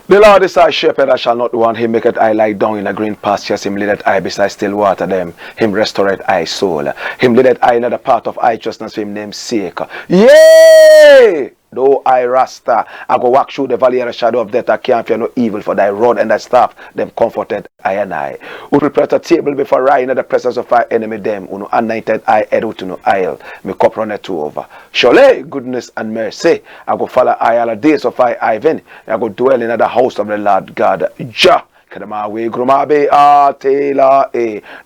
The Lord is our shepherd, I shall not want. Him maketh I lie down in a green pastures. Him leadeth I beside still water them. Him restoreth I soul. Him leadeth I in the path of righteousness for him name's sake. Yea! Though I RASTA, I go walk through the valley of the shadow of death, I can't fear no evil, for thy rod and thy staff, them comforted I and I. Who prepare a table before I in the presence of our enemy, them, who no anointed I head out to no aisle, me cup runneth over. Surely goodness and mercy, I go follow I all the days of I Ivan, I go dwell in the house of the Lord God. Jah. The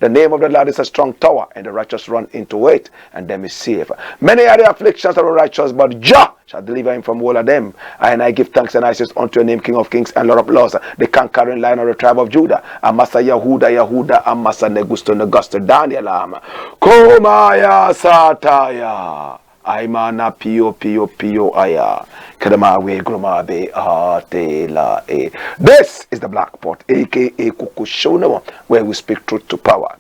name of the Lord is a strong tower, and the righteous run into it, and them is safe. Many are the afflictions of the righteous, but Jah shall deliver him from all of them. And I give thanks and I say unto your name, King of kings and Lord of lords, the conquering Lion of the tribe of Judah, Amasa Yahuda, Amasa Negusto, Daniel, Komaya Sataya. Aimana pio aya. Kadamawe grumabe atela e. This is the Black Pot, aka Kukushona, where we speak truth to power.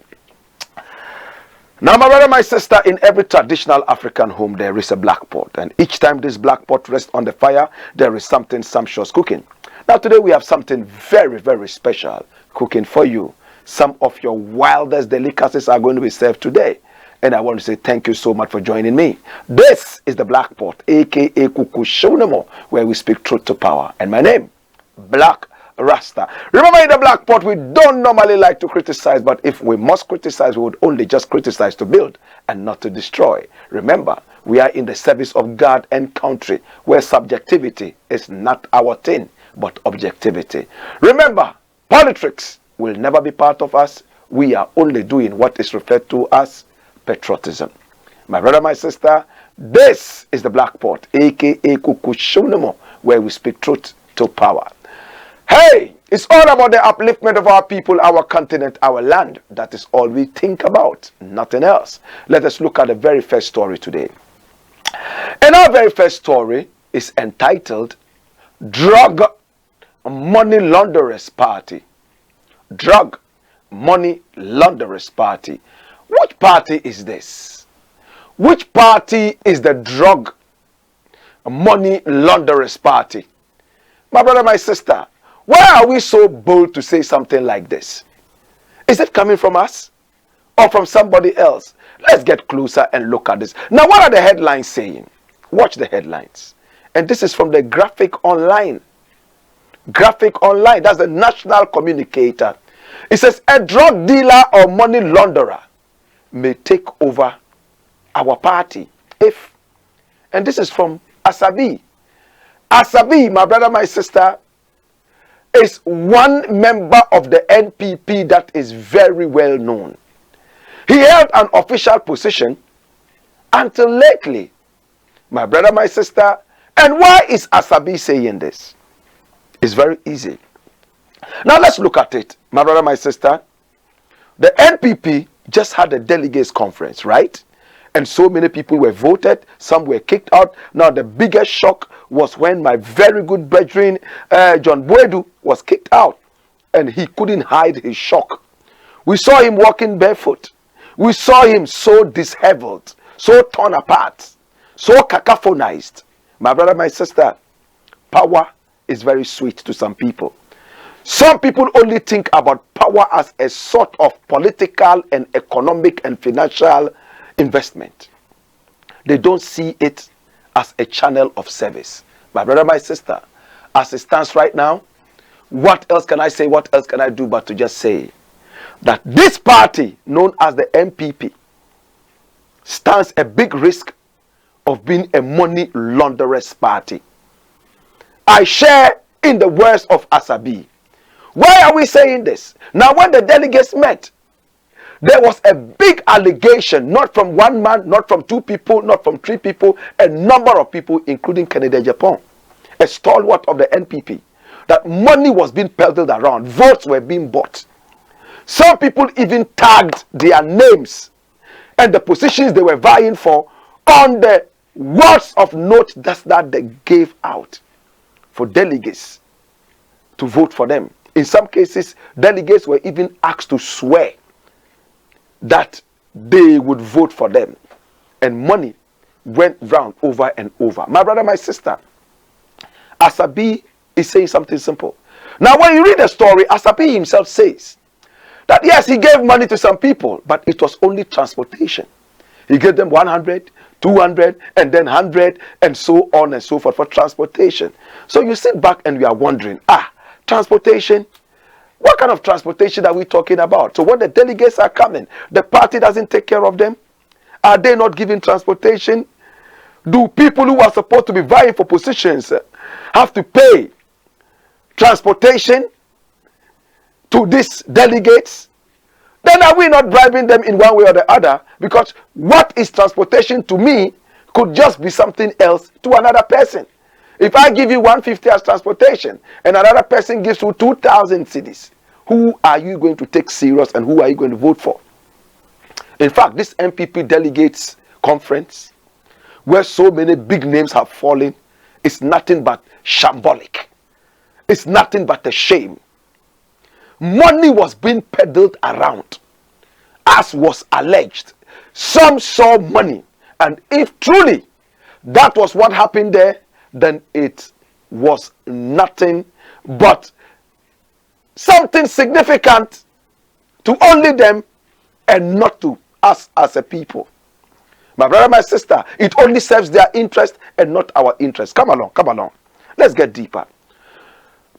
Now, my brother, my sister, in every traditional African home there is a black pot, and each time this black pot rests on the fire, there is something sumptuous cooking. Now, today we have something very, very special cooking for you. Some of your wildest delicacies are going to be served today. And I want to say thank you so much for joining me. This is the Black Pot, aka Kukushonamo, where we speak truth to power. And my name, Blakk Rasta. Remember, in the Black Pot, we don't normally like to criticize, but if we must criticize, we would only just criticize to build and not to destroy. Remember, we are in the service of God and country, where subjectivity is not our thing, but objectivity. Remember, politics will never be part of us. We are only doing what is referred to as patriotism. My brother, my sister, this is the Black Pot, aka Kukushunamo, where we speak truth to power. Hey, it's all about the upliftment of our people, our continent, our land. That is all we think about, nothing else. Let us look at the very first story today. And our very first story is entitled Drug Money Launderers Party. Drug Money Launderers Party. Which party is this? Which party is the drug money launderers party? My brother, my sister, why are we so bold to say something like this? Is it coming from us or from somebody else? Let's get closer and look at this. Now, what are the headlines saying? Watch the headlines. And this is from the Graphic Online. Graphic Online, that's the national communicator. It says, a drug dealer or money launderer may take over our party if, and this is from Asabi. Asabi, my brother, my sister, is one member of the NPP that is very well known. He held an official position until lately, my brother, my sister. And why is Asabi saying this? It's very easy. Now let's look at it, my brother, my sister. The NPP just had a delegates conference, right? And so many people were voted, some were kicked out. Now the biggest shock was when my very good brethren, John Boedu, was kicked out. And he couldn't hide his shock. We saw him walking barefoot. We saw him so disheveled, so torn apart, so cacophonized. My brother, my sister, power is very sweet to some people. Some people only think about power as a sort of political and economic and financial investment. They don't see it as a channel of service. My brother, my sister, as it stands right now, what else can I say? What else can I do but to just say that this party known as the MPP stands a big risk of being a money launderers party. I share in the words of Asabi. Why are we saying this? Now, when the delegates met, there was a big allegation, not from one man, not from two people, not from three people, a number of people, including Kennedy Japan, a stalwart of the NPP, that money was being peddled around, votes were being bought. Some people even tagged their names and the positions they were vying for on the words of note that they gave out for delegates to vote for them. In some cases, delegates were even asked to swear that they would vote for them. And money went round over and over. My brother, my sister, Asabi is saying something simple. Now, when you read the story, Asabi himself says that yes, he gave money to some people, but it was only transportation. He gave them 100, 200, and then 100, and so on and so forth for transportation. So you sit back and you are wondering, transportation? What kind of transportation are we talking about? So when the delegates are coming, the party doesn't take care of them? Are they not giving transportation? Do people who are supposed to be vying for positions have to pay transportation to these delegates? Then are we not bribing them in one way or the other? Because what is transportation to me could just be something else to another person. If I give you 150 as transportation and another person gives you 2,000 cedis, who are you going to take serious and who are you going to vote for? In fact, this MPP delegates conference, where so many big names have fallen, is nothing but shambolic. It's nothing but a shame. Money was being peddled around, as was alleged. Some saw money, and if truly that was what happened there, then it was nothing but something significant to only them and not to us as a people. My brother, my sister, it only serves their interest and not our interest. Come along, come along. Let's get deeper.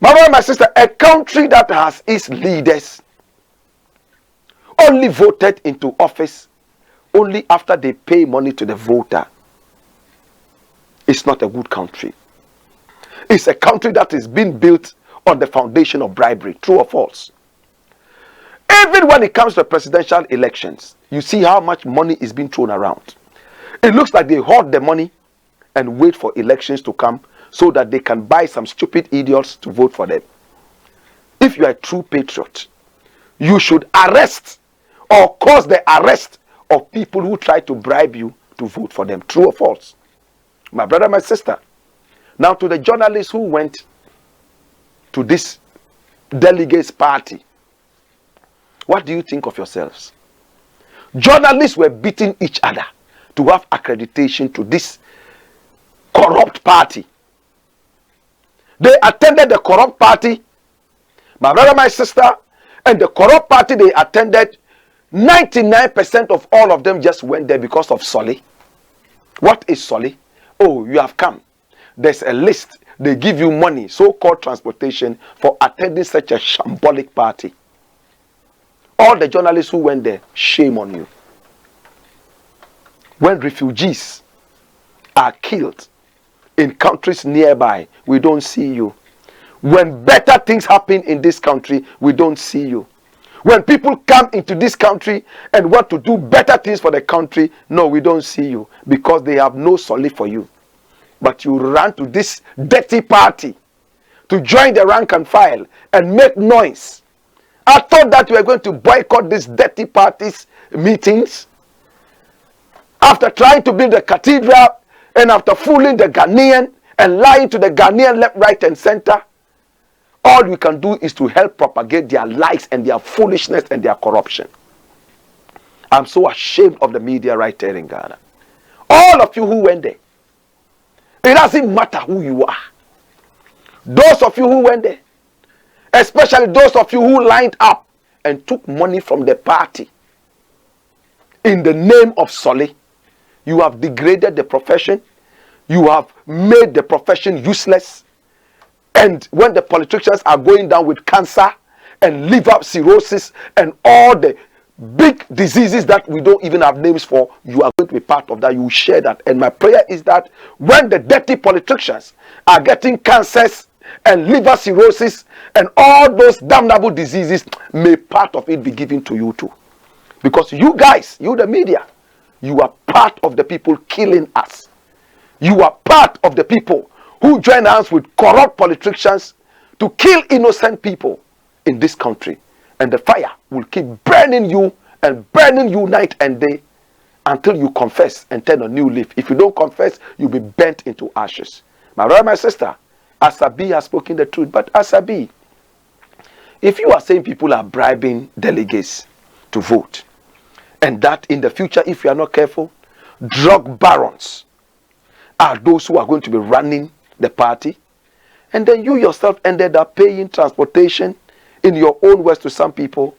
My brother, my sister, a country that has its leaders only voted into office only after they pay money to the voter, it's not a good country. It's a country that is being built on the foundation of bribery. True or false? Even when it comes to presidential elections, you see how much money is being thrown around. It looks like they hoard the money and wait for elections to come so that they can buy some stupid idiots to vote for them. If you are a true patriot, you should arrest or cause the arrest of people who try to bribe you to vote for them. True or false? My brother, my sister. Now to the journalists who went to this delegates party, what do you think of yourselves? Journalists were beating each other to have accreditation to this corrupt party. They attended the corrupt party, my brother, my sister, and the corrupt party they attended, 99% of all of them just went there because of Solly. What is Solly? Oh, you have come. There's a list. They give you money, so-called transportation, for attending such a shambolic party. All the journalists who went there, shame on you. When refugees are killed in countries nearby, we don't see you. When better things happen in this country, we don't see you. When people come into this country and want to do better things for the country, no, we don't see you, because they have no solid for you. But you run to this dirty party to join the rank and file and make noise. I thought that we were going to boycott these dirty parties' meetings. After trying to build a cathedral and after fooling the Ghanaian and lying to the Ghanaian left, right, and center, all we can do is to help propagate their lies and their foolishness and their corruption. I'm so ashamed of the media right there in Ghana. All of you who went there, it doesn't matter who you are. Those of you who went there, especially those of you who lined up and took money from the party in the name of Solly, you have degraded the profession. You have made the profession useless. And when the politicians are going down with cancer and liver cirrhosis and all the big diseases that we don't even have names for, you are going to be part of that. You share that. And my prayer is that when the dirty politicians are getting cancers and liver cirrhosis and all those damnable diseases, may part of it be given to you too. Because you guys, you the media, you are part of the people killing us. You are part of the people who join hands with corrupt politicians to kill innocent people in this country. And the fire will keep burning you and burning you night and day until you confess and turn a new leaf. If you don't confess, you'll be burnt into ashes. My brother, my sister, Asabi has spoken the truth. But Asabi, if you are saying people are bribing delegates to vote, and that in the future, if you are not careful, drug barons are those who are going to be running the party, and then you yourself ended up paying transportation in your own words to some people,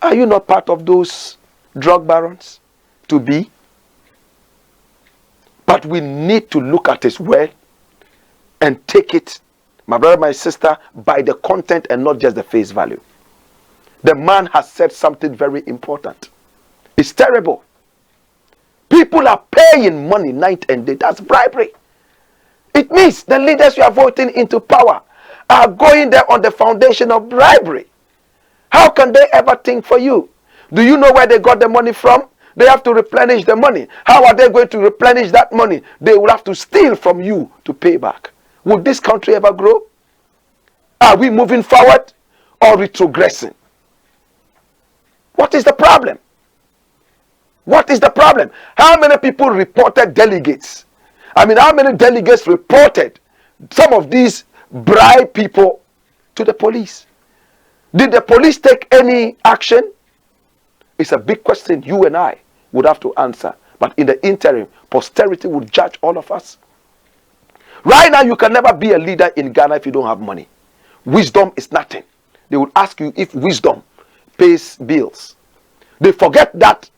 are you not part of those drug barons to be? But we need to look at his word and take it, my brother, my sister, by the content and not just the face value. The man has said something very important. It's terrible. People are paying money night and day. That's bribery. It means the leaders you are voting into power are going there on the foundation of bribery. How can they ever think for you? Do you know where they got the money from? They have to replenish the money. How are they going to replenish that money? They will have to steal from you to pay back. Would this country ever grow? Are we moving forward or retrogressing? What is the problem? What is the problem? How many people reported delegates? I mean, how many delegates reported some of these bribe people to the police? Did the police take any action? It's a big question you and I would have to answer. But in the interim, posterity will judge all of us. Right now, you can never be a leader in Ghana if you don't have money. Wisdom is nothing. They will ask you if wisdom pays bills. They forget that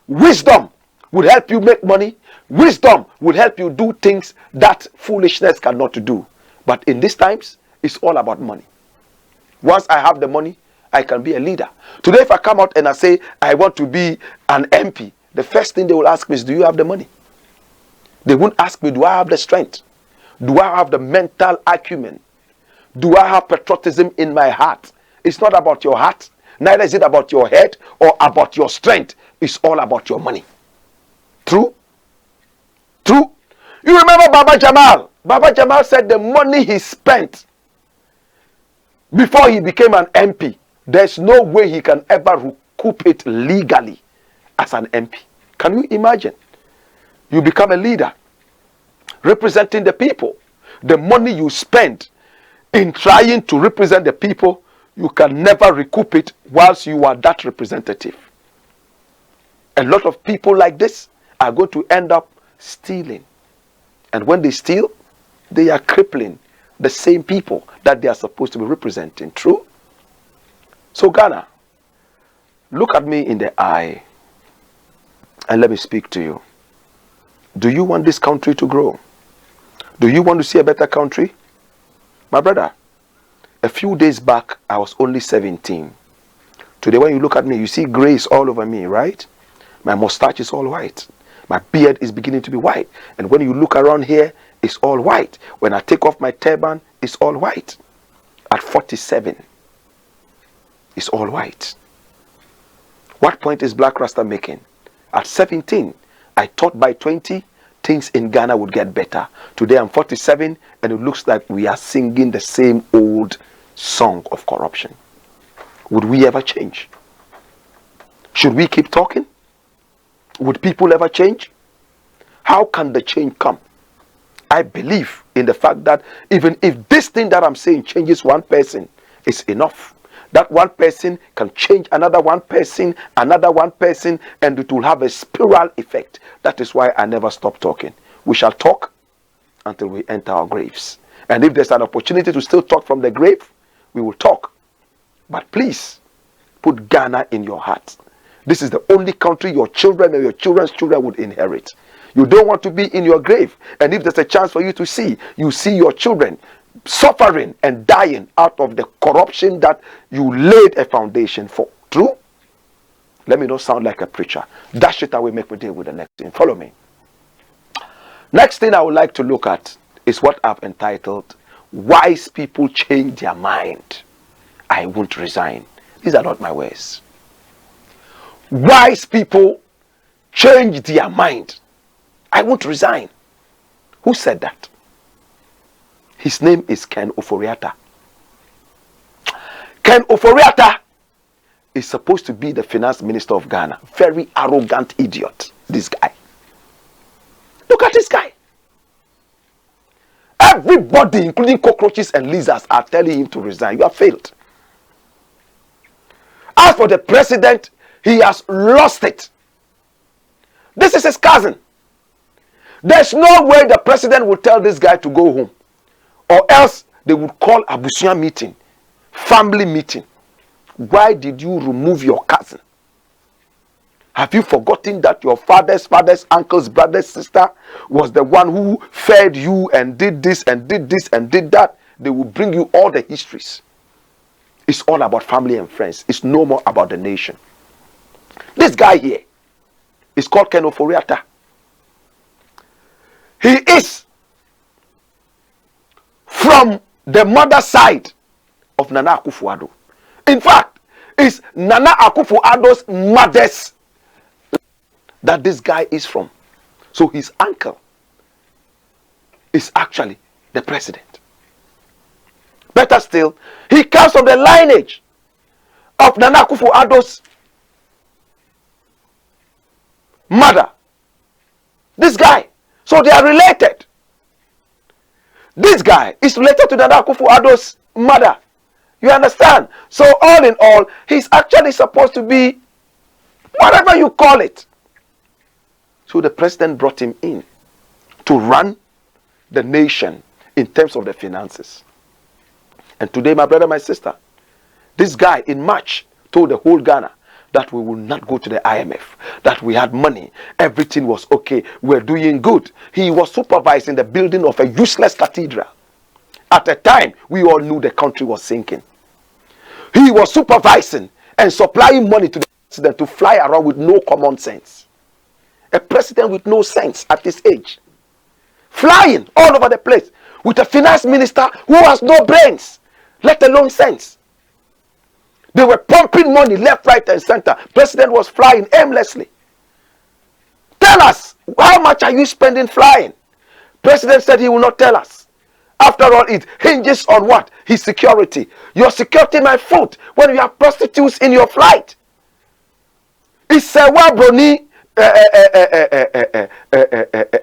wisdom will help you make money. Wisdom will help you do things that foolishness cannot do. But in these times, it's all about money. Once I have the money, I can be a leader. Today, if I come out and I say, I want to be an MP, the first thing they will ask me is, do you have the money? They won't ask me, do I have the strength? Do I have the mental acumen? Do I have patriotism in my heart? It's not about your heart. Neither is it about your head or about your strength. It's all about your money. True? True? You remember Baba Jamal? Baba Jamal said the money he spent before he became an MP, there's no way he can ever recoup it legally as an MP. Can you imagine? You become a leader representing the people. The money you spend in trying to represent the people, you can never recoup it whilst you are that representative. A lot of people like this are going to end up stealing. And when they steal, they are crippling the same people that they are supposed to be representing. True? So Ghana, look at me in the eye and let me speak to you. Do you want this country to grow? Do you want to see a better country? My brother, a few days back, I was only 17. Today, when you look at me, you see grace all over me, right? My mustache is all white. My beard is beginning to be white. And when you look around here, it's all white. When I take off my turban, it's all white. At 47, it's all white. What point is Blakk Rasta making? At 17, I thought by 20, things in Ghana would get better. Today I'm 47, and it looks like we are singing the same old song of corruption. Would we ever change? Should we keep talking? Would people ever change? How can the change come? I believe in the fact that even if this thing that I'm saying changes one person, it's enough. That one person can change another one person, and it will have a spiral effect. That is why I never stop talking. We shall talk until we enter our graves. And if there's an opportunity to still talk from the grave, we will talk. But please, put Ghana in your heart. This is the only country your children and your children's children would inherit. You don't want to be in your grave. And if there's a chance for you to see, you see your children suffering and dying out of the corruption that you laid a foundation for. True? Let me not sound like a preacher. Dash it away, make me deal with the next thing. Follow me. Next thing I would like to look at is what I've entitled, Wise People Change Their Mind. I won't resign. These are not my words. Wise people change their mind. I won't resign. Who said that? His name is Ken Ofori-Atta. Ken Ofori-Atta is supposed to be the finance minister of Ghana. Very arrogant idiot, this guy. Look at this guy. Everybody, including cockroaches and lizards, are telling him to resign. You have failed. As for the president, he has lost it. This is his cousin. There's no way the president will tell this guy to go home. Or else they would call a Abusia meeting, family meeting. Why did you remove your cousin? Have you forgotten that your father's uncle's brother's sister was the one who fed you and did this and did this and did that? They will bring you all the histories. It's all about family and friends. It's no more about the nation. This guy here is called Ken Ofori-Atta. He is from the mother side of Nana Akufo-Addo. In fact, it's Nana Akufo-Addo's mother's that this guy is from. So his uncle is actually the president. Better still, he comes from the lineage of Nana Akufo-Addo's mother. This guy. So they are related. This guy is related to Nana Akufo-Addo's mother. You understand? So all in all, he's actually supposed to be whatever you call it. So the president brought him in to run the nation in terms of the finances. And today, my brother, my sister, this guy in March told the whole Ghana that we will not go to the IMF, that we had money, everything was okay, we're doing good. He was supervising the building of a useless cathedral. At a time, we all knew the country was sinking. He was supervising and supplying money to the president to fly around with no common sense. A president with no sense at his age. Flying all over the place with a finance minister who has no brains, let alone sense. They were pumping money left, right, and center. President was flying aimlessly. Tell us, how much are you spending flying? President said he will not tell us. After all, it hinges on what? His security. Your security might foot when you have prostitutes in your flight. Is Sewa Broni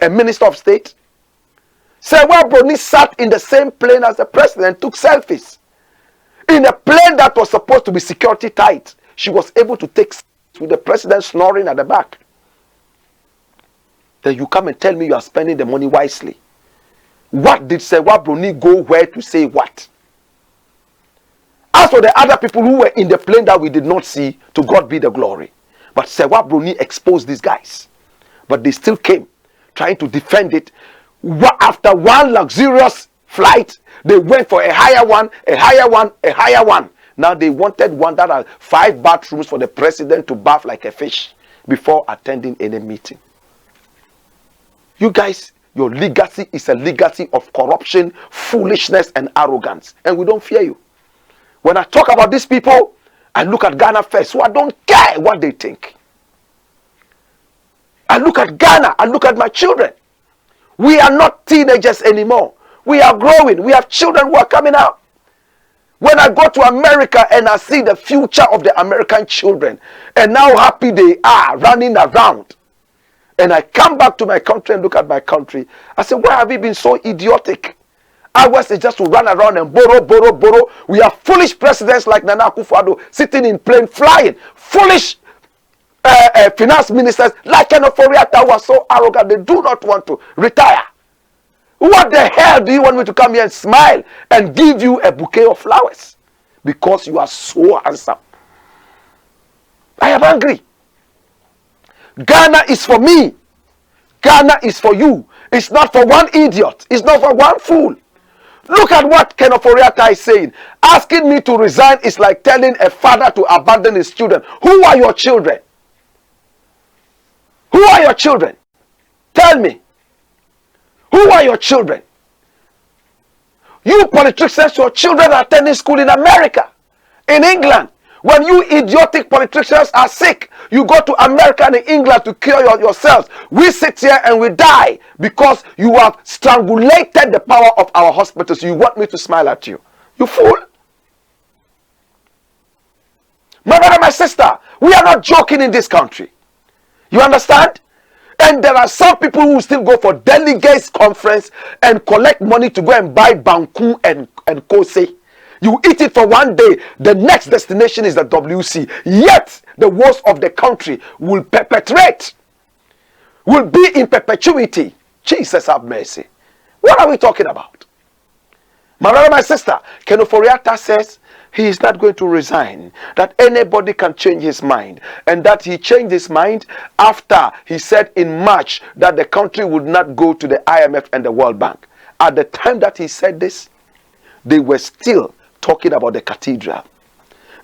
a minister of state? Sewa Broni sat in the same plane as the president, took selfies. In a plane that was supposed to be security tight, she was able to take with the president snoring at the back. Then you come and tell me you are spending the money wisely. What did Sewa Broni go where to say what? As for the other people who were in the plane that we did not see, to God be the glory. But Sewa Broni exposed these guys. But they still came, trying to defend it. After one luxurious flight, they went for a higher one, a higher one, a higher one. Now they wanted one that had 5 bathrooms for the president to bath like a fish before attending any meeting. You guys, your legacy is a legacy of corruption, foolishness, and arrogance. And we don't fear you. When I talk about these people, I look at Ghana first, so I don't care what they think. I look at Ghana, I look at my children. We are not teenagers anymore. We are growing. We have children who are coming out. When I go to America and I see the future of the American children and how happy they are running around, and I come back to my country and look at my country, I say, why have we been so idiotic? Ours is just to run around and borrow. We have foolish presidents like Nana Akufo-Addo sitting in plane flying. Foolish finance ministers like Ken Ofori-Atta who are so arrogant they do not want to retire. What the hell do you want me to come here and smile and give you a bouquet of flowers? Because you are so handsome. I am angry. Ghana is for me. Ghana is for you. It's not for one idiot. It's not for one fool. Look at what Ken Ofori-Atta is saying. Asking me to resign is like telling a father to abandon his children. Who are your children? Who are your children? Tell me. Who are your children? You politicians, your children are attending school in America, in England. When you idiotic politicians are sick, you go to America and England to cure yourselves. We sit here and we die because you have strangulated the power of our hospitals. You want me to smile at you? You fool. My brother, my sister, we are not joking in this country. You understand? And there are some people who still go for delegates conference and collect money to go and buy Banku and Kose. You eat it for one day, the next destination is the WC. Yet the woes of the country will perpetuate, will be in perpetuity. Jesus have mercy. What are we talking about? My brother, my sister, Ken Ofori-Atta says he is not going to resign, that anybody can change his mind, and that he changed his mind after he said in March that the country would not go to the IMF and the World Bank. At the time that he said this, they were still talking about the cathedral.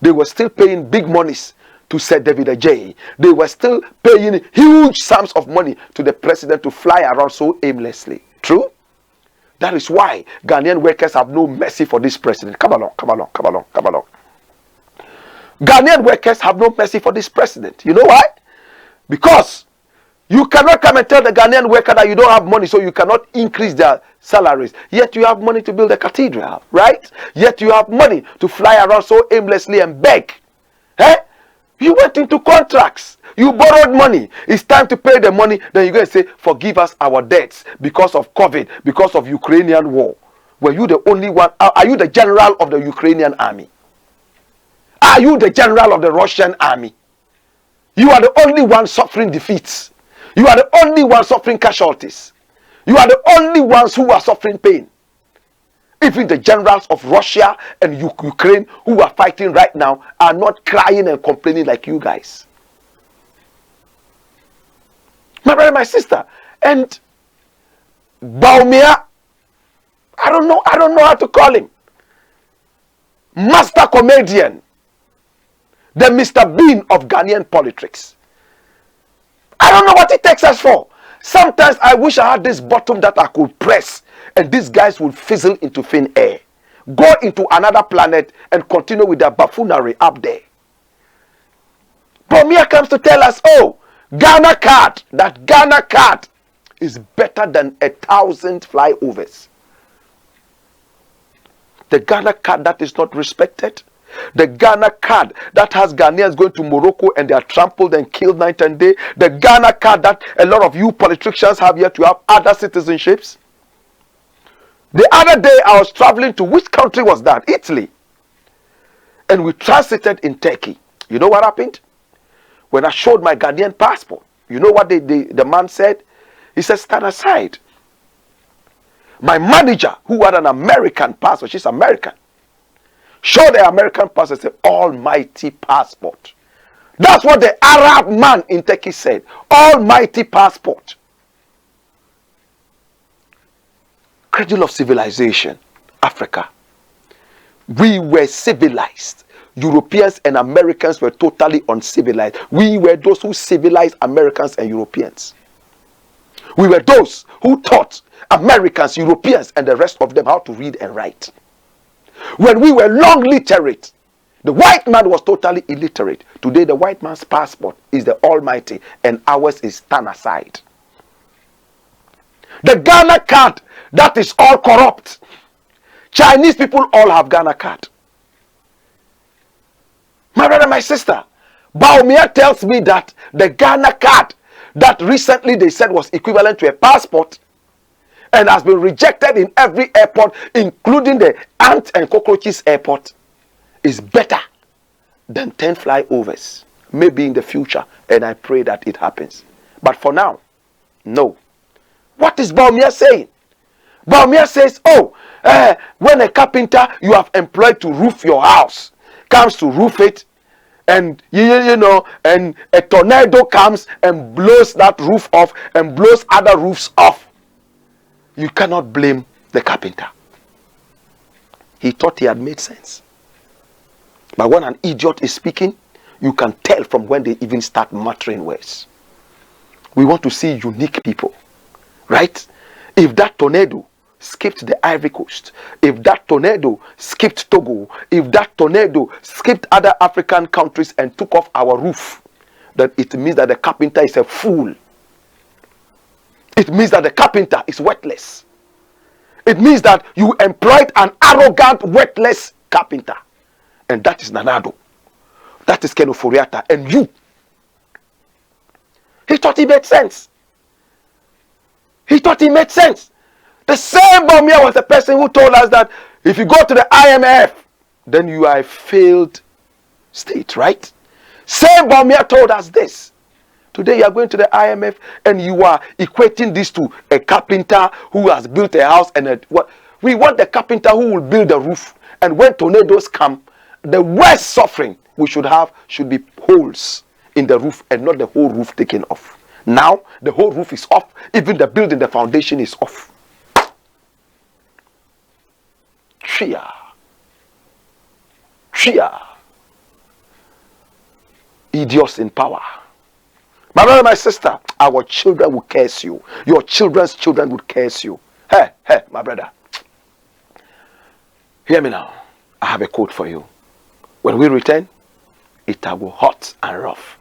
They were still paying big monies to Sir David Ajay. They were still paying huge sums of money to the president to fly around so aimlessly. True? That is why Ghanaian workers have no mercy for this president. Come along, come along, come along, come along. Ghanaian workers have no mercy for this president. You know why? Because you cannot come and tell the Ghanaian worker that you don't have money, so you cannot increase their salaries. Yet you have money to build a cathedral, right? Yet you have money to fly around so aimlessly and beg. Eh? You went into contracts. You borrowed money. It's time to pay the money. Then you're going to say, forgive us our debts because of COVID, because of Ukrainian war. Were you the only one? Are you the general of the Ukrainian army? Are you the general of the Russian army? You are the only one suffering defeats. You are the only one suffering casualties. You are the only ones who are suffering pain. Even the generals of Russia and Ukraine who are fighting right now are not crying and complaining like you guys. My brother, my sister, and Bawumia, I don't know how to call him. Master comedian, the Mr. Bean of Ghanaian politics. I don't know what it takes us for. Sometimes I wish I had this button that I could press and these guys would fizzle into thin air. Go into another planet and continue with their buffoonery up there. Bawumia comes to tell us, oh, Ghana card, that Ghana card is better than 1,000 flyovers. The Ghana card that is not respected. The Ghana card that has Ghanaians going to Morocco and they are trampled and killed night and day. The Ghana card that a lot of you politicians have yet to have other citizenships. The other day I was traveling to, which country was that? Italy. And we transited in Turkey. You know what happened? When I showed my Ghanaian passport, you know what the man said? He said, stand aside. My manager, who had an American passport, she's American, showed the American passport, said, almighty passport. That's what the Arab man in Turkey said. Almighty passport. Cradle of civilization, Africa. We were civilized. Europeans and Americans were totally uncivilized. We were those who civilized Americans and Europeans. We were those who taught Americans, Europeans, and the rest of them how to read and write. When we were long literate, the white man was totally illiterate. Today, the white man's passport is the almighty, and ours is stand aside. The Ghana card, that is all corrupt. Chinese people all have Ghana card. My brother, my sister, Bawumia tells me that the Ghana card that recently they said was equivalent to a passport and has been rejected in every airport, including the ant and cockroaches airport, is better than 10 flyovers. Maybe in the future, and I pray that it happens. But for now, no. What is Bawumia saying? Bawumia says, oh, when a carpenter you have employed to roof your house comes to roof it, and you know, and a tornado comes and blows that roof off and blows other roofs off, you cannot blame the carpenter. He thought he had made sense. But when an idiot is speaking, you can tell from when they even start muttering words. We want to see unique people, right? If that tornado skipped the Ivory Coast, if that tornado skipped Togo, if that tornado skipped other African countries and took off our roof, then it means that the carpenter is a fool. It means that the carpenter is worthless. It means that you employed an arrogant, worthless carpenter. And that is Nanado. That is Kenoforiata. And you. He thought he made sense. He thought he made sense. The same Bawumia was the person who told us that if you go to the IMF, then you are a failed state, right? Same Bawumia told us this. Today you are going to the IMF and you are equating this to a carpenter who has built a house and what? We want the carpenter who will build a roof. And when tornadoes come, the worst suffering we should have should be holes in the roof and not the whole roof taken off. Now the whole roof is off. Even the building, the foundation is off. Chia. Idiots in power. My brother, my sister, our children will curse you. Your children's children will curse you. Hey, my brother. Hear me now. I have a quote for you. When we return, it will be hot and rough.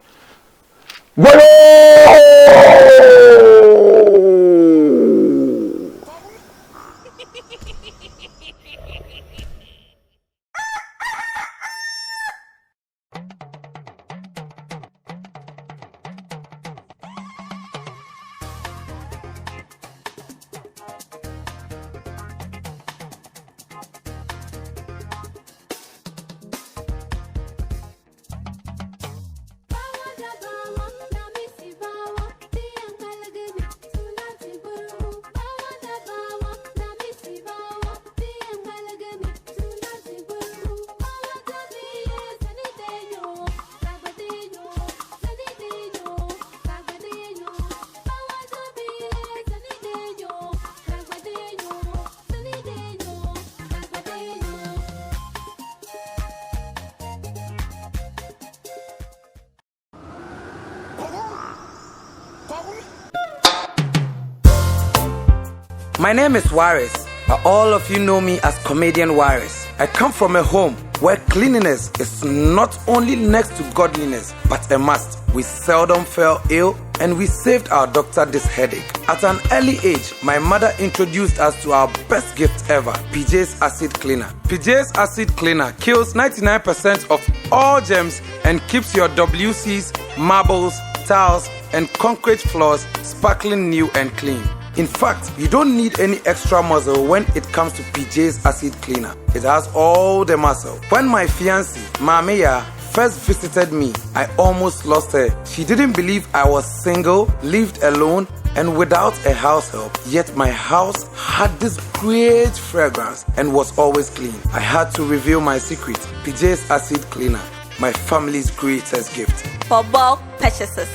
My name is Waris, but all of you know me as Comedian Waris. I come from a home where cleanliness is not only next to godliness, but a must. We seldom fell ill, and we saved our doctor this headache. At an early age, my mother introduced us to our best gift ever, PJ's Acid Cleaner. PJ's Acid Cleaner kills 99% of all germs and keeps your WCs, marbles, tiles, and concrete floors sparkling new and clean. In fact, you don't need any extra muscle when it comes to PJ's Acid Cleaner. It has all the muscle. When my fiancée, Mameya, first visited me, I almost lost her. She didn't believe I was single, lived alone, and without a house help. Yet my house had this great fragrance and was always clean. I had to reveal my secret, PJ's Acid Cleaner, my family's greatest gift. For bulk purchases,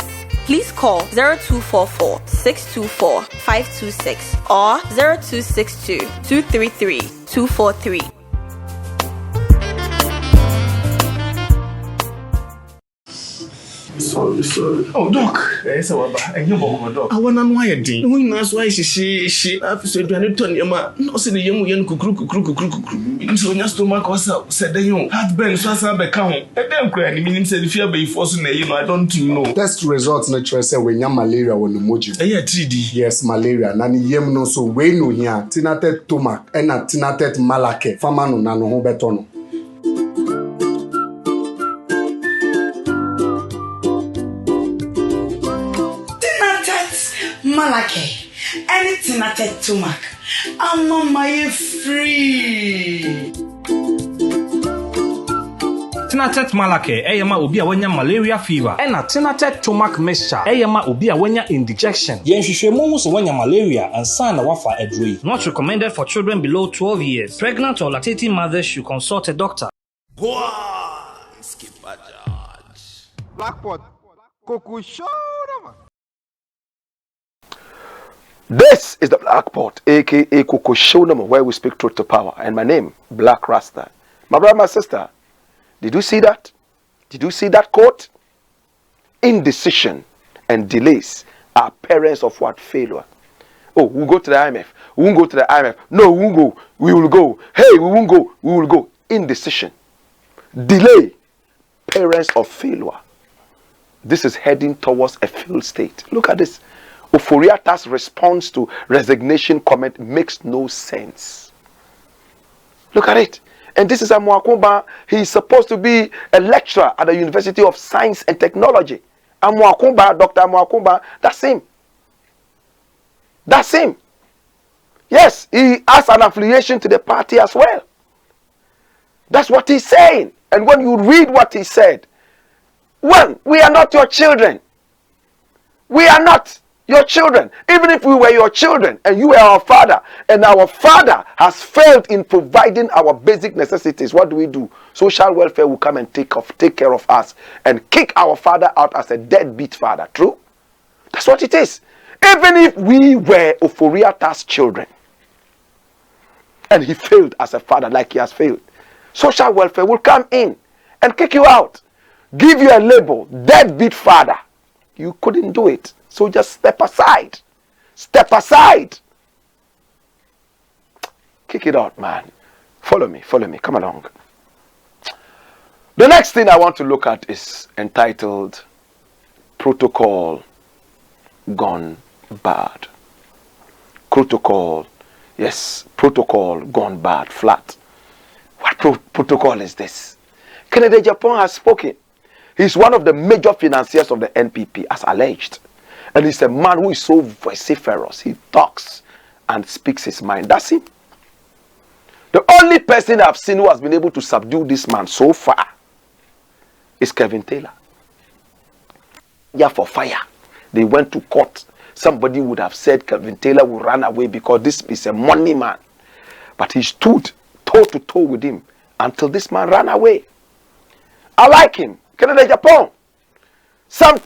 please call 0244 624 526 or 0262 233 243. Sorry. Oh, Doc. Yes, and you walk, Doc. I want to know why you did. We know why she. I've said, "Do turn your man?" No, say the young kukru. So your stomach was up. Said the young. Had been so sad become. And then crying. Meaning said if you be forcing I don't know. Test results naturally say when you malaria when the moji. Yeah, 3D. Yes, malaria. Nani yem no so we no here. Tinatet tomac and a tinatet malake. Fama no nano ho betono. Malake, anything at a tumac. I'm on my free. Tinatet Malake, Eyama Ubia Wenya malaria fever, and a Tinatet Tomac mixture, Eyama Ubia Wenya indigestion. Yen Shishemu Wenya malaria and sign a wafa edry. Not recommended for children below 12 years. Pregnant or lactating mothers should consult a doctor. Go on, Skipper George. Blackpot, Coco Show. This is the Black Pot, aka Coco Shonam, where we speak truth to power. And my name, Blakk RASTA. My brother, my sister, did you see that? Did you see that quote? Indecision and delays are parents of what? Failure. Oh, we'll go to the IMF. We won't go to the IMF. No, we won't go. We will go. Hey, we won't go. We will go. Indecision. Delay. Parents of failure. This is heading towards a failed state. Look at this. Oforiata's response to resignation comment makes no sense. Look at it. And this is Amoakumba. He is supposed to be a lecturer at the University of Science and Technology. Amoakumba, Dr. Amoakumba, that's him. That's him. Yes, he has an affiliation to the party as well. That's what he's saying. And when you read what he said, well, we are not your children. We are not your children. Even if we were your children and you were our father, and our father has failed in providing our basic necessities, what do? Social welfare will come and take care of us and kick our father out as a deadbeat father. True? That's what it is. Even if we were Oforiata's children and he failed as a father like he has failed, social welfare will come in and kick you out, give you a label, deadbeat father. You couldn't do it. So just step aside. Step aside. Kick it out, man. Follow me. Come along. The next thing I want to look at is entitled Protocol Gone Bad. Protocol. Yes, protocol gone bad, flat. What protocol is this? Kennedy Japan has spoken. He's one of the major financiers of the NPP, as alleged. And he's a man who is so vociferous. He talks and speaks his mind. That's him. The only person I've seen who has been able to subdue this man so far is Kevin Taylor. Yeah, for fire. They went to court. Somebody would have said Kevin Taylor will run away because this is a money man. But he stood toe to toe with him until this man ran away. I like him. Canada, Japan. Some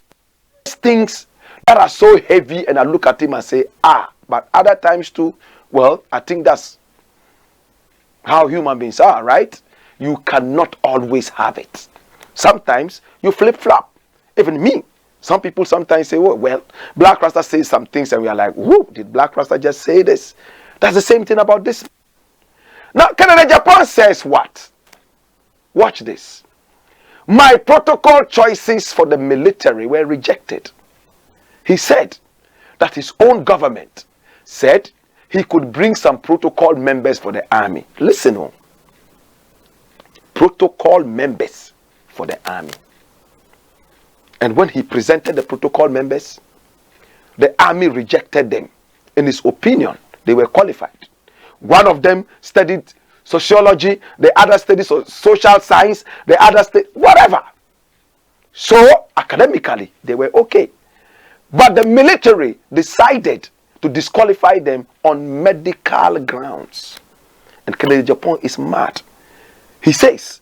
things that are so heavy and I look at him and say, but other times too, well, I think that's how human beings are, right? You cannot always have it. Sometimes you flip-flop. Even me. Some people sometimes say, well, Blakk Rasta says some things and we are like, whoa, did Blakk Rasta just say this? That's the same thing about this. Now, Canada, Japan says what? Watch this. My protocol choices for the military were rejected. He said that his own government said he could bring some protocol members for the army. Listen on. Protocol members for the army. And when he presented the protocol members, the army rejected them. In his opinion, they were qualified. One of them studied sociology, the other studied social science, the other studied whatever. So, academically, they were okay. But the military decided to disqualify them on medical grounds. And Kennedy Japan is mad. He says,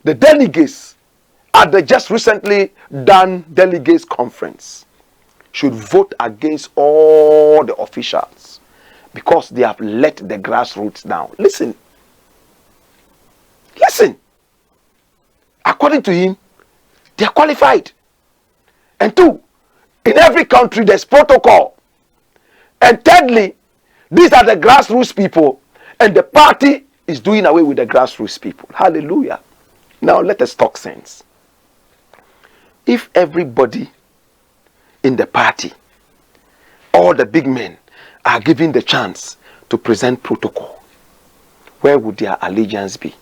the delegates at the just recently done delegates conference should vote against all the officials because they have let the grassroots down. Listen. According to him, they are qualified. And two, in every country there's protocol. And thirdly, these are the grassroots people, and the party is doing away with the grassroots people. Hallelujah. Now let us talk sense. If everybody in the party, all the big men, are given the chance to present protocol, where would their allegiance be?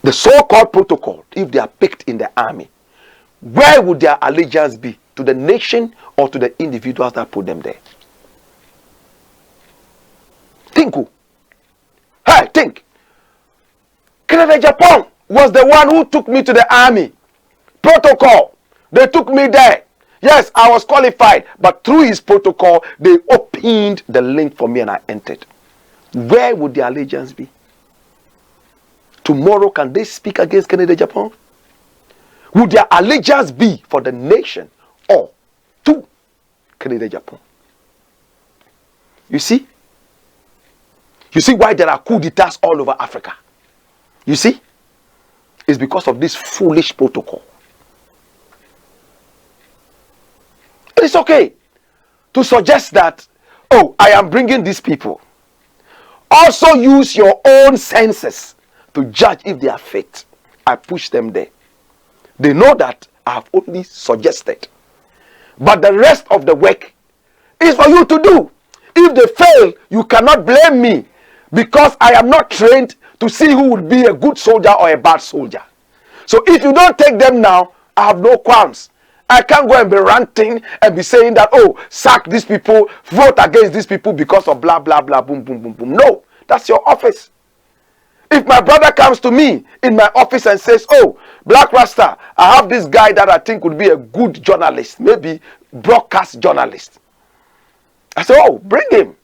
The so-called protocol, if they are picked in the army, where would their allegiance be? To the nation or to the individuals that put them there? Think. Hey, think. Canada, Japan was the one who took me to the army. Protocol. They took me there. Yes, I was qualified. But through his protocol, they opened the link for me and I entered. Where would the allegiance be? Tomorrow, can they speak against Canada, Japan? Would their allegiance be for the nation or to Canada, Japan? You see? You see why there are coup d'etats all over Africa? You see? It's because of this foolish protocol. It is okay to suggest that, oh, I am bringing these people. Also use your own senses to judge if they are fit. I push them there. They know that I have only suggested. But the rest of the work is for you to do. If they fail, you cannot blame me because I am not trained to see who would be a good soldier or a bad soldier. So if you don't take them now, I have no qualms. I can't go and be ranting and be saying that, oh, sack these people, vote against these people because of blah, blah, blah, boom, boom, boom, boom. No, that's your office. If my brother comes to me in my office and says, oh, Blakk Rasta, I have this guy that I think would be a good journalist, maybe broadcast journalist. I say, oh, bring him.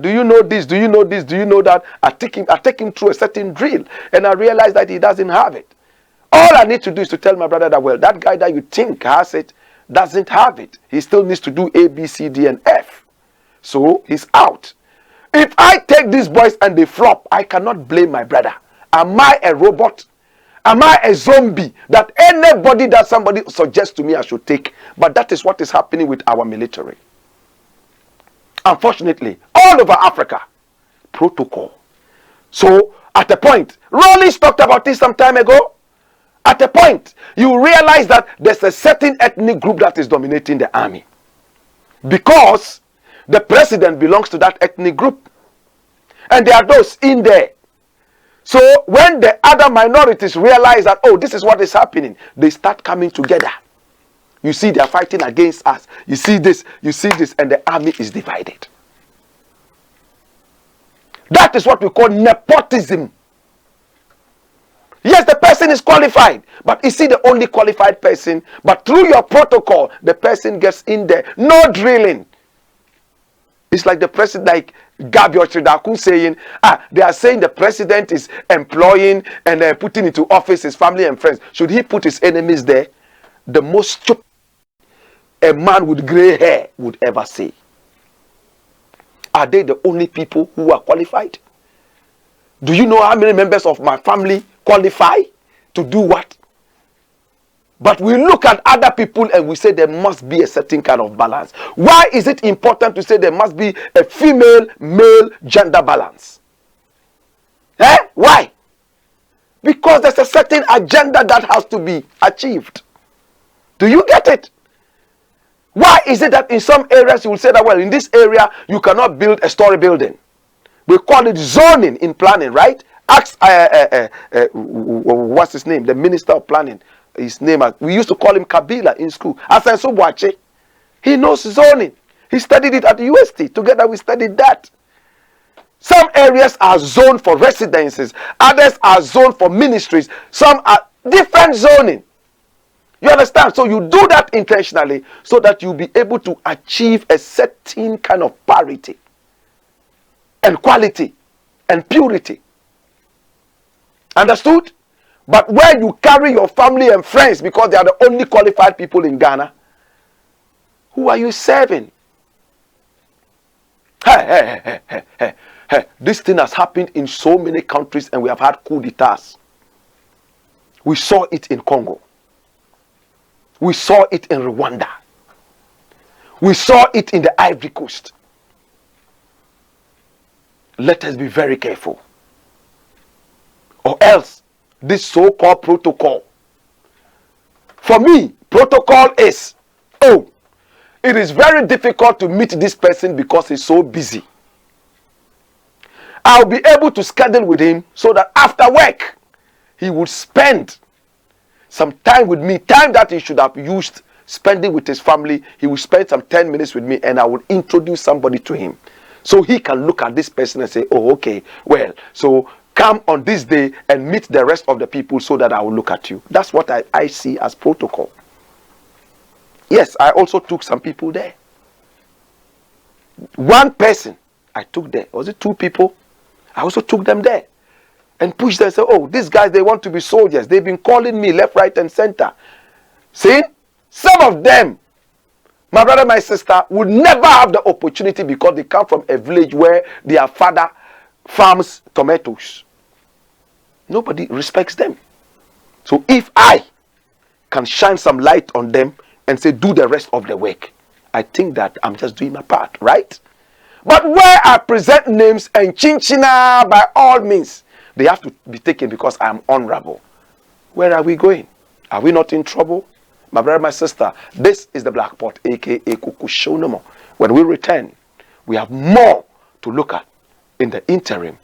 Do you know this? Do you know this? Do you know that? I take him through a certain drill and I realize that he doesn't have it. All I need to do is to tell my brother that, well, that guy that you think has it doesn't have it. He still needs to do A, B, C, D, and F. So he's out. If I take these boys and they flop, I cannot blame my brother. Am I a robot? Am I a zombie that anybody that somebody suggests to me I should take? But that is what is happening with our military. Unfortunately, all over Africa, protocol. So at a point, Rawlings talked about this some time ago. At a point, you realize that there's a certain ethnic group that is dominating the army. Because the president belongs to that ethnic group. And there are those in there. So when the other minorities realize that, oh, this is what is happening, they start coming together. You see, they are fighting against us. You see this, and the army is divided. That is what we call nepotism. Yes, the person is qualified, but is he the only qualified person? But through your protocol, the person gets in there. No drilling. It's like the president, like Gabio Chidaku saying, they are saying the president is employing and putting into office his family and friends. Should he put his enemies there? The most stupid a man with gray hair would ever say. Are they the only people who are qualified? Do you know how many members of my family qualify to do what? But we look at other people and we say there must be a certain kind of balance. Why is it important to say there must be a female-male gender balance? Why? Because there's a certain agenda that has to be achieved. Do you get it? Why is it that in some areas you will say that, well, in this area you cannot build a story building? We call it zoning in planning, right? Ask, what's his name? The Minister of Planning. His name, we used to call him Kabila in school. Asenso Boache. He knows zoning. He studied it at the UST. Together we studied that. Some areas are zoned for residences. Others are zoned for ministries. Some are different zoning. You understand? So you do that intentionally so that you'll be able to achieve a certain kind of parity and quality and purity. Understood? But when you carry your family and friends because they are the only qualified people in Ghana, who are you serving? This thing has happened in so many countries and we have had coup d'etats. We saw it in Congo. We saw it in Rwanda. We saw it in the Ivory Coast. Let us be very careful. Or else, this so-called protocol. For me, protocol is, it is very difficult to meet this person because he's so busy. I'll be able to schedule with him so that after work, he would spend some time with me, time that he should have used spending with his family. He will spend some 10 minutes with me and I will introduce somebody to him. So he can look at this person and say, oh, okay, well, so come on this day and meet the rest of the people so that I will look at you. That's what I see as protocol. Yes, I also took some people there. One person I took there. Was it two people? I also took them there. And pushed them and said, oh, these guys, they want to be soldiers. They've been calling me left, right, and center. See? Some of them, my brother, my sister, would never have the opportunity because they come from a village where their father farms tomatoes. Nobody respects them. So if I can shine some light on them, and say, do the rest of the work, I think that I'm just doing my part, right? But where I present names and chinchina, by all means, they have to be taken because I am honorable. Where are we going? Are we not in trouble? My brother, my sister, this is the Black Pot, aka Kuku Show No More. When we return, we have more to look at in the interim.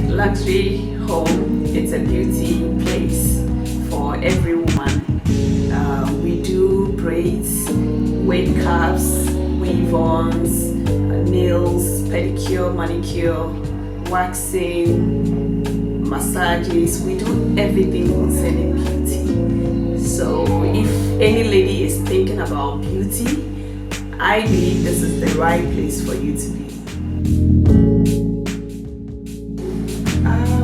Luxury home, it's a beauty place for every woman. We do braids, wave caps, weave-ons, nails, pedicure, manicure, waxing, massages. We do everything concerning beauty. So if any lady is thinking about beauty, I believe this is the right place for you to be.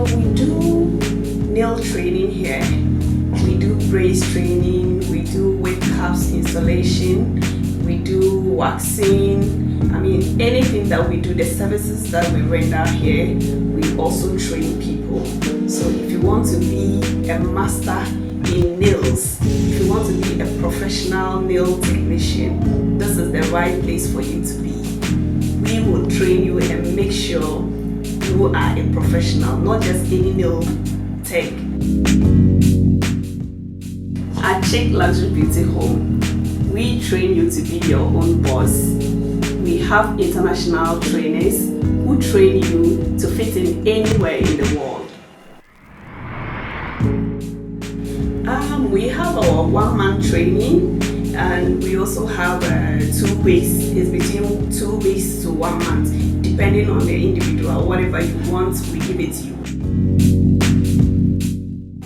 We do nail training here. We do braids training. We do wave caps installation. We do waxing. I mean, anything that we do, the services that we render here, we also train people. So if you want to be a master in nails, if you want to be a professional nail technician, this is the right place for you to be. We will train you and make sure you are a professional, not just any nail tech. At Chick Luxury Beauty Home, we train you to be your own boss. We have international trainers who train you to fit in anywhere in the world. We have our one-man training, and we also have 2 weeks. It's between 2 weeks to 1 month, depending on the individual. Whatever you want, we give it to you.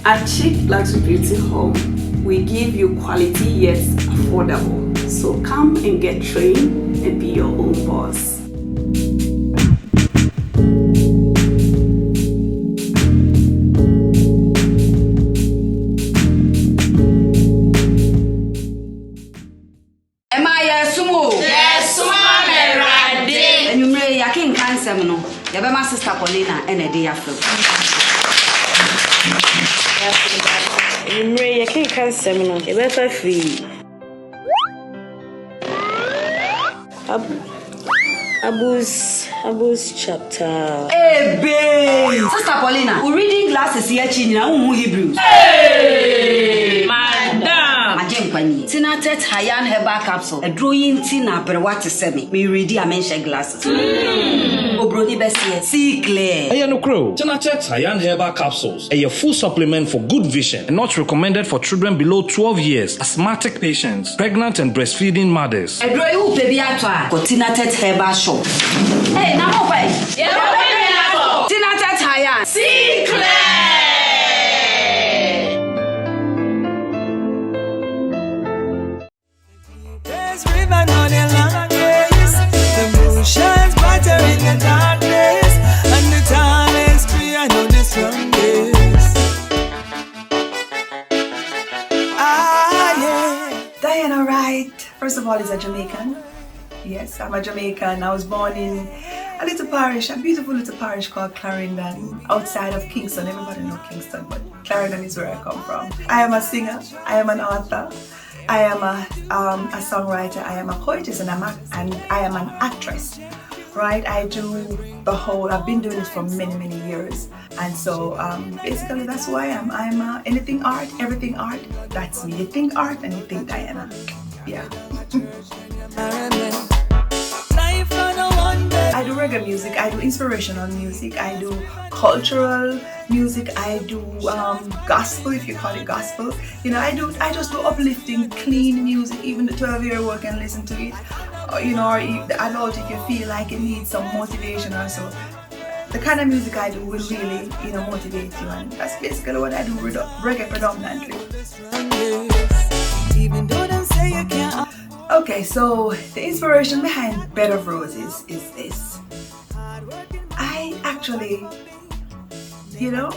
At Chick Luxury Beauty Home, we give you quality yet affordable. So come and get trained and be your own boss. My sister Paulina and a day after. You can't seminar. You better free. Abus chapter. Hey, babe! Sister Paulina, we're reading glasses here, China, Hebrews. Hey! Madam! Tina Tet Hayan Herbal Capsule. A drawing Tina Berwati Semi. Me ready a mention glasses. Obroni Bessie. See clear. Hey, no crow. Tina Tet Hayan Herbal Capsules. A full supplement for good vision and not recommended for children below 12 years, asthmatic patients, pregnant and breastfeeding mothers. A drawing baby atwa. Got Tina Tet Herbal Shop. Hey, now what? Yeah, Tina Tet Hayan. See clear. of all, is a Jamaican. Yes, I'm a Jamaican. I was born in a little parish, a beautiful little parish called Clarendon, outside of Kingston. Everybody knows Kingston, but Clarendon is where I come from. I am a singer. I am an author. I am a songwriter. I am a poetess, and I am an actress. Right? I do the whole. I've been doing this for many years, and so basically that's who I am. I'm anything art, everything art. That's me. You think art and you think Diana. Yeah. I do reggae music, I do inspirational music, I do cultural music, I do gospel, if you call it gospel. You know, I just do uplifting, clean music. Even the 12-year-old can listen to it. You know, or the adult, if you feel like it needs some motivation or so. The kind of music I do will really, you know, motivate you, and that's basically what I do, reggae predominantly. Even though they say you can't. Okay, so the inspiration behind Bed of Roses is this. I actually, you know,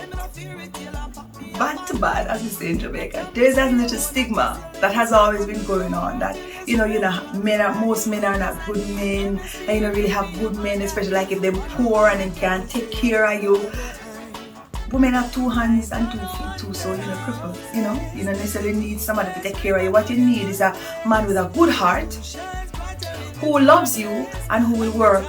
bad to bad, as we say in Jamaica, there's that little stigma that has always been going on that, you know, most men are not good men, and you don't really have good men, especially like if they're poor and they can't take care of you. Women have 2 hands and 2 feet too, so you're not crippled, you know. You don't necessarily need somebody to take care of you. What you need is a man with a good heart who loves you and who will work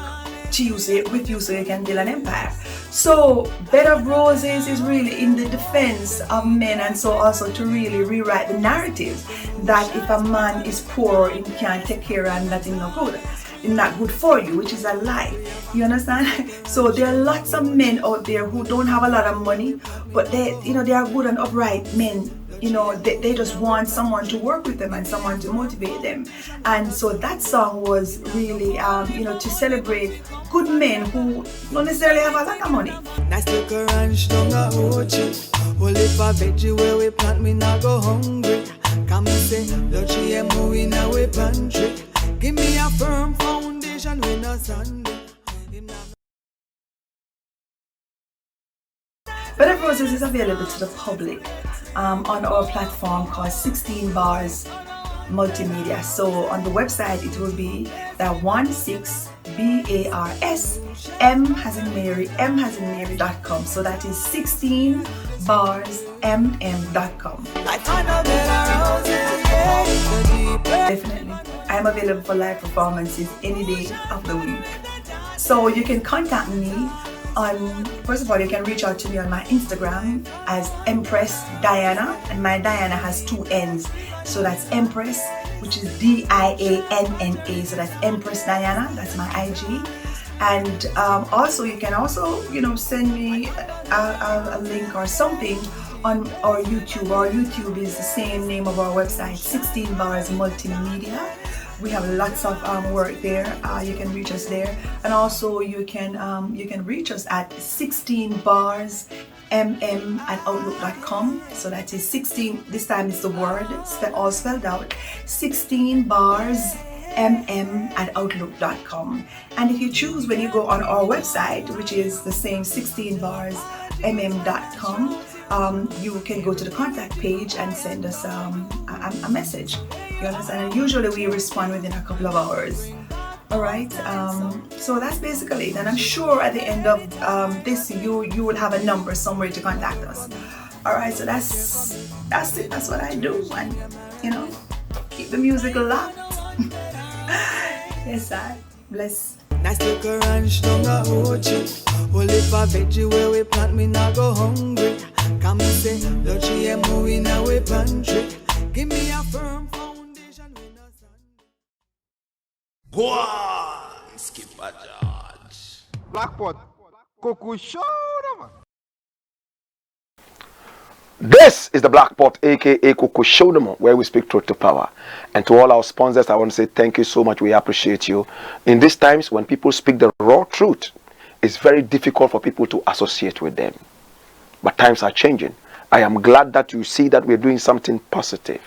with you so you can build an empire. So Bed of Roses is really in the defense of men, and so also to really rewrite the narrative that if a man is poor, he can't take care of and that is no good. It's not good for you, which is a lie. You understand? So there are lots of men out there who don't have a lot of money, but they are good and upright men. You know, they just want someone to work with them and someone to motivate them. And so that song was really, to celebrate good men who don't necessarily have a lot of money. Nice little ranch down a Ochi. Well, if a veggie where we plant, me not go hungry. Come and say, Luchi and Mo in our pantry. Give me a firm foundation with no Sunday. Bed of Roses is available to the public on our platform called 16 Bars Multimedia. So on the website it will be that 16BARS M-as-in-Mary.com. So that is 16barsmm.com. Definitely. I am available for live performances any day of the week. So you can contact me on, first of all, you can reach out to me on my Instagram as Empress Diana, and my Diana has 2 N's. So that's Empress, which is DIANNA. So that's Empress Diana, that's my IG. And also you can send me a link or something on our YouTube. Our YouTube is the same name of our website, 16 Bars Multimedia. We have lots of work there. You can reach us there, and also you can reach us at 16barsmm@outlook.com. So that is 16. This time it's the word all spelled out. 16barsmm@outlook.com. And if you choose, when you go on our website, which is the same 16barsmm.com, you can go to the contact page and send us a message. You understand? And usually we respond within a couple of hours. All right. So that's basically it. And I'm sure at the end of this, you will have a number somewhere to contact us. All right. So that's it. That's what I do. And keep the music locked. Yes, I bless. Nice little ranch down a Ochi. Well, if a veggie where we plant, me not go hungry. Come and say, Luchi and Mo in our pantry. Give me a firm foundation with no Sunday. Boy, skip a judge. Blackpot, Coco Show. This is the Black Pot, aka Coco Show, where we speak truth to power. And to all our sponsors, I want to say thank you so much. We appreciate you. In these times when people speak the raw truth, it's very difficult for people to associate with them. But times are changing. I am glad that you see that we're doing something positive.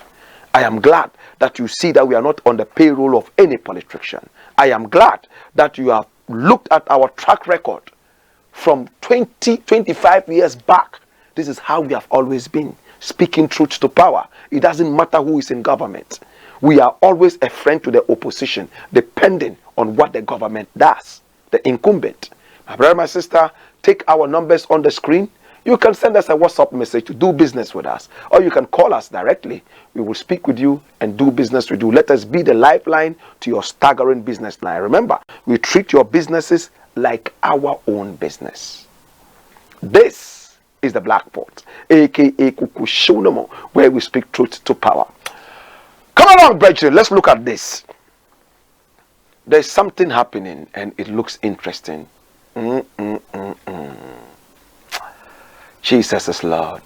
I am glad that you see that we are not on the payroll of any politician. I am glad that you have looked at our track record from 25 years back. This is how we have always been, speaking truth to power. It doesn't matter who is in government. We are always a friend to the opposition, depending on what the government does, the incumbent. My brother, my sister, take our numbers on the screen. You can send us a WhatsApp message to do business with us, or you can call us directly. We will speak with you and do business with you. Let us be the lifeline to your staggering business line. Remember, we treat your businesses like our own business. This is the Blackport, aka Kukushonomo, where we speak truth to power. Come along, brethren, let's look at this. There's something happening and it looks interesting. Jesus is Lord.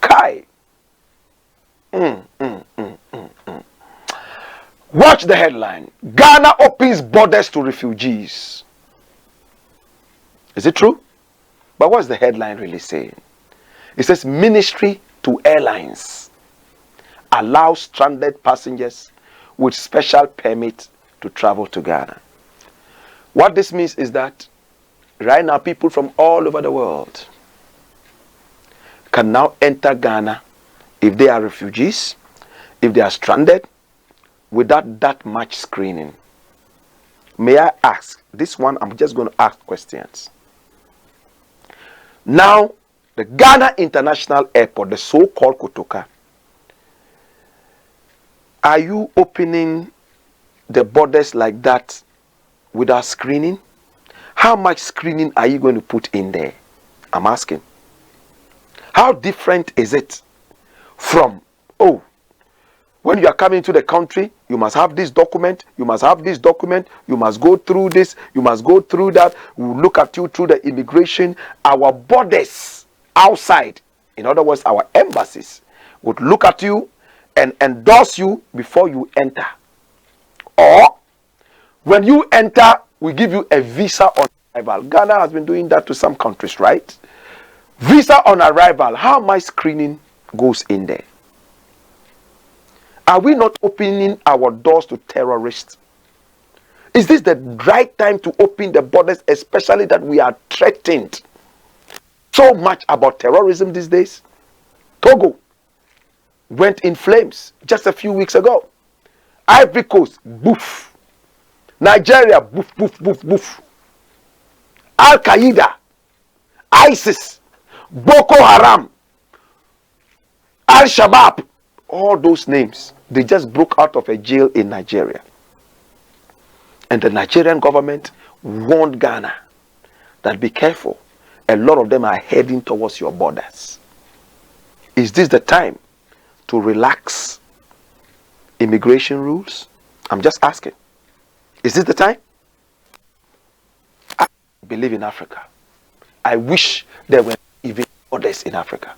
Kai. Watch the headline. Ghana opens borders to refugees. Is it true? But what's the headline really saying? It says Ministry to Airlines allows stranded passengers with special permit to travel to Ghana. What this means is that right now people from all over the world can now enter Ghana if they are refugees, if they are stranded, without that much screening. May I ask, this one I'm just going to ask questions. Now, the Ghana International Airport, the so-called Kotoka, are you opening the borders like that without screening? How much screening are you going to put in there? I'm asking. How different is it from, oh, when you are coming to the country, you must have this document, you must have this document, you must go through this, you must go through that. We will look at you through the immigration. Our borders outside, in other words, our embassies, would look at you and endorse you before you enter. Or, when you enter, we give you a visa on arrival. Ghana has been doing that to some countries, right? Visa on arrival. How much screening goes in there? Are we not opening our doors to terrorists? Is this the right time to open the borders, especially that we are threatened so much about terrorism these days? Togo went in flames just a few weeks ago. Ivory Coast, boof. Nigeria, boof, boof, boof, boof. Al-Qaeda, ISIS, Boko Haram, Al-Shabaab, all those names, they just broke out of a jail in Nigeria. And the Nigerian government warned Ghana that be careful. A lot of them are heading towards your borders. Is this the time to relax immigration rules? I'm just asking. Is this the time? I believe in Africa. I wish there were even borders in Africa.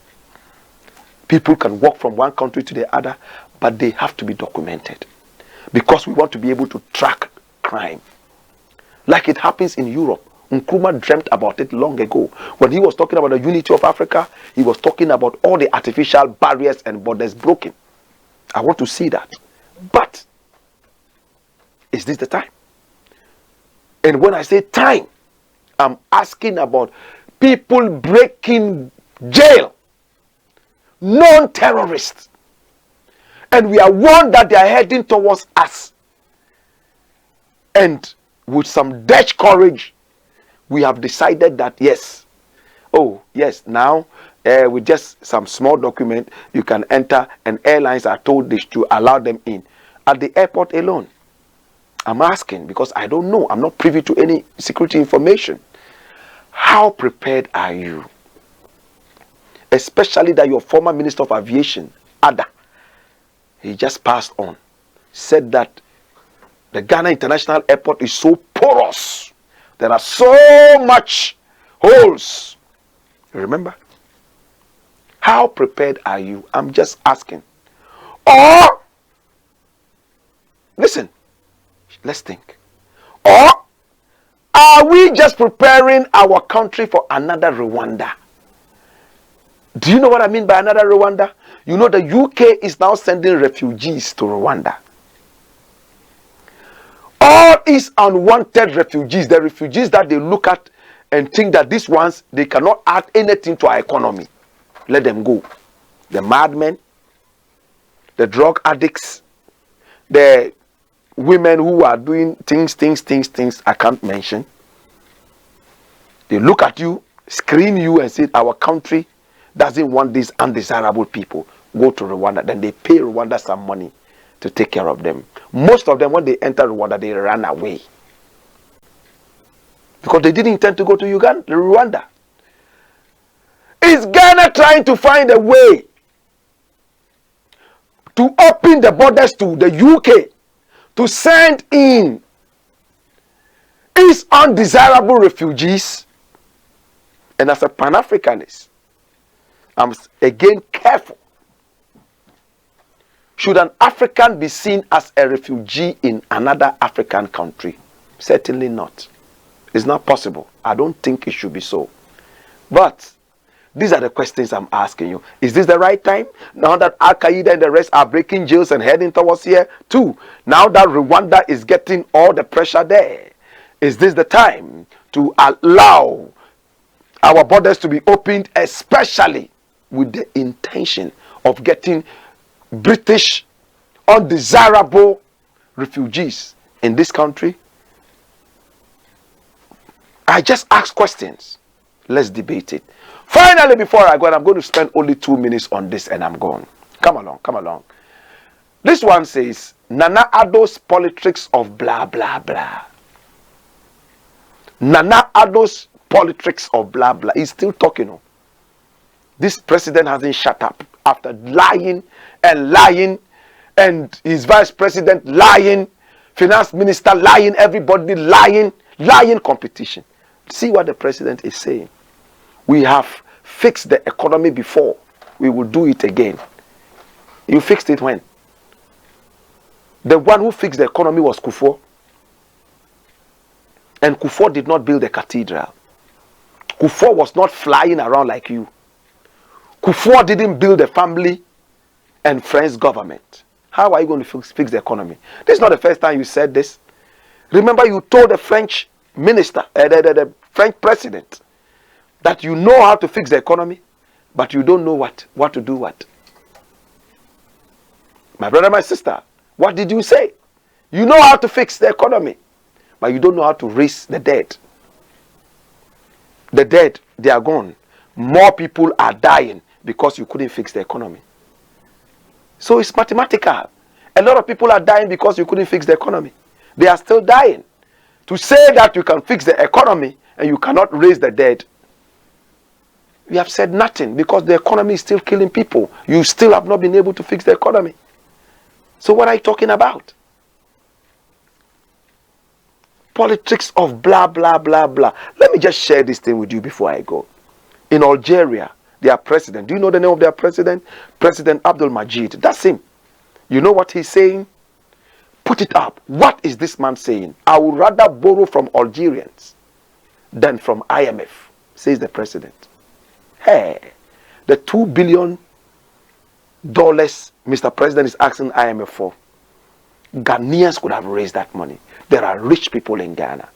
People can walk from one country to the other, but they have to be documented. Because we want to be able to track crime. Like it happens in Europe. Nkrumah dreamt about it long ago. When he was talking about the unity of Africa, he was talking about all the artificial barriers and borders broken. I want to see that. But, is this the time? And when I say time, I'm asking about people breaking jail. Non-terrorists. And we are warned that they are heading towards us. And with some Dutch courage, we have decided that yes, oh yes, now with just some small document, you can enter, and airlines are told this to allow them in. At the airport alone, I'm asking because I don't know, I'm not privy to any security information. How prepared are you? Especially that your former Minister of Aviation, ADDA, he just passed on, said that the Ghana International Airport is so porous. There are so much holes. Remember? How prepared are you? I'm just asking. Or, listen, let's think. Or, are we just preparing our country for another Rwanda? Do you know what I mean by another Rwanda? You know the UK is now sending refugees to Rwanda. All is unwanted refugees, the refugees that they look at and think that these ones, they cannot add anything to our economy. Let them go. The madmen, the drug addicts, the women who are doing things I can't mention. They look at you, screen you and say, our country doesn't want these undesirable people. Go to Rwanda. Then they pay Rwanda some money to take care of them. Most of them, when they enter Rwanda, they run away. Because they didn't intend to go to Rwanda. Is Ghana trying to find a way to open the borders to the UK to send in its undesirable refugees? And as a Pan-Africanist, I'm again careful. Should an African be seen as a refugee in another African country? Certainly not. It's not possible. I don't think it should be so. But these are the questions I'm asking you. Is this the right time? Now that Al-Qaeda and the rest are breaking jails and heading towards here? 2, now that Rwanda is getting all the pressure there, is this the time to allow our borders to be opened, especially with the intention of getting British undesirable refugees in this country? I just ask questions. Let's debate it. Finally, before I go, I'm going to spend only 2 minutes on this and I'm gone. Come along. This one says, Nana Addo's politics of blah, blah, blah. Nana Addo's politics of blah, blah. He's still talking. This president hasn't shut up after lying, and his vice president lying, finance minister lying, everybody lying competition. See what the president is saying. We have fixed the economy before. We will do it again. You fixed it when? The one who fixed the economy was Kufuor. And Kufuor did not build a cathedral. Kufuor was not flying around like you. Kufuor didn't build a family and friends government. How are you going to fix the economy? This is not the first time you said this. Remember, you told the French minister, the French president, that you know how to fix the economy, but you don't know what to do what. My brother, my sister, what did you say? You know how to fix the economy, but you don't know how to raise the dead. The dead, they are gone. More people are dying because you couldn't fix the economy. So it's mathematical. A lot of people are dying because you couldn't fix the economy. They are still dying. To say that you can fix the economy and you cannot raise the dead, we have said nothing, because the economy is still killing people. You still have not been able to fix the economy. So what are you talking about? Politics of blah, blah, blah, blah. Let me just share this thing with you before I go. In Algeria, their president, do you know the name of their president? President Abdul Majid. That's him. You know what he's saying? Put it up. What is this man saying? I would rather borrow from Algerians than from IMF, says the president. Hey, the $2 billion Mr. President is asking IMF for, Ghanaians could have raised that money. There are rich people in Ghana.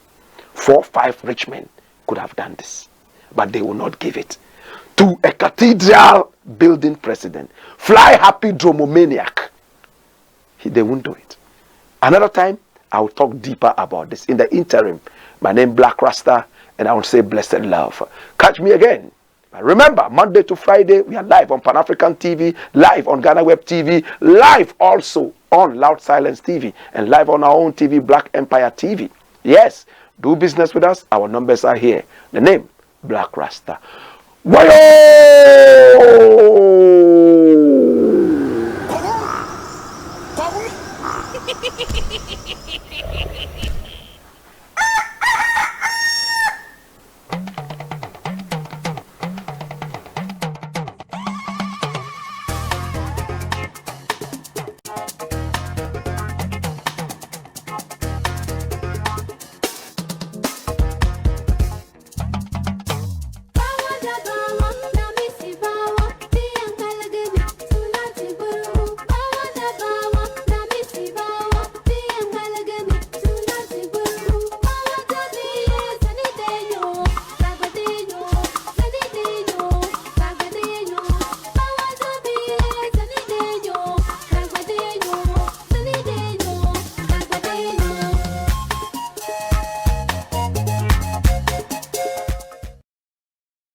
4 or 5 rich men could have done this, but they will not give it to a cathedral building president. Fly happy dromomaniac. They won't do it. Another time, I will talk deeper about this. In the interim, my name is Blakk RASTA, and I will say blessed love. Catch me again. Remember, Monday to Friday, we are live on Pan-African TV, live on Ghana Web TV, live also on Loud Silence TV, and live on our own TV, Black Empire TV. Yes, do business with us. Our numbers are here. The name, Blakk RASTA. Wayo!